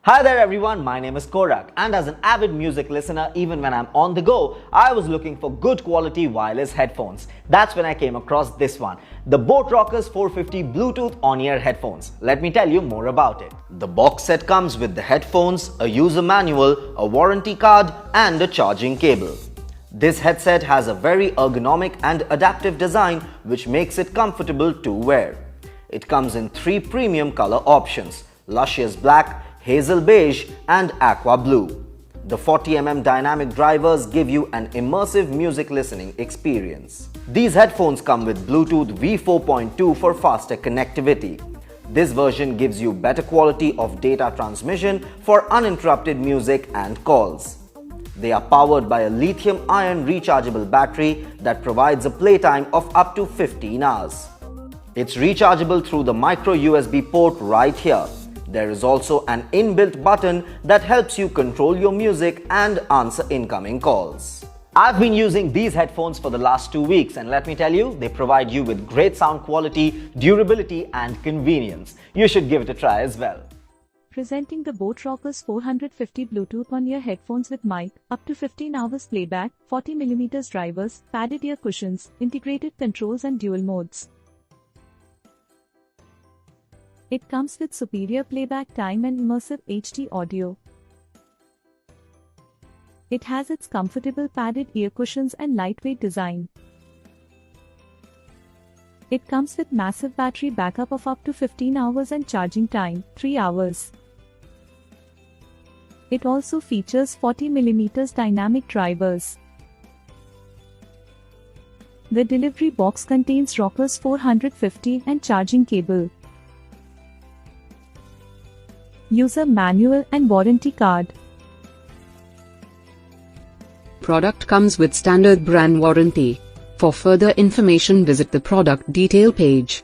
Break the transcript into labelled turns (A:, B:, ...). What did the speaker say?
A: Hi there everyone, my name is Korak, and as an avid music listener, even when I'm on the go, I was looking for good quality wireless headphones. That's when I came across this one, the Rockerz 450 Bluetooth on-ear headphones. Let me tell you more about it. The box set comes with the headphones, a user manual, a warranty card, and a charging cable. This headset has a very ergonomic and adaptive design which makes it comfortable to wear. It comes in 3 premium color options: luscious black, hazel beige and aqua blue. The 40mm dynamic drivers give you an immersive music listening experience. These headphones come with Bluetooth V4.2 for faster connectivity. This version gives you better quality of data transmission for uninterrupted music and calls. They are powered by a lithium-ion rechargeable battery that provides a playtime of up to 15 hours. It's rechargeable through the micro USB port right here. There is also an inbuilt button that helps you control your music and answer incoming calls. I've been using these headphones for the last 2 weeks, and let me tell you, they provide you with great sound quality, durability and convenience. You should give it a try as well.
B: Presenting the Rockerz 450 Bluetooth on-ear headphones with mic, up to 15 hours playback, 40mm drivers, padded ear cushions, integrated controls and dual modes. It comes with superior playback time and immersive HD audio. It has its comfortable padded ear cushions and lightweight design. It comes with massive battery backup of up to 15 hours and charging time, 3 hours. It also features 40mm dynamic drivers. The delivery box contains Rockerz 450 and charging cable, user manual and warranty card.
C: Product comes with standard brand warranty. For further information, visit the product detail page.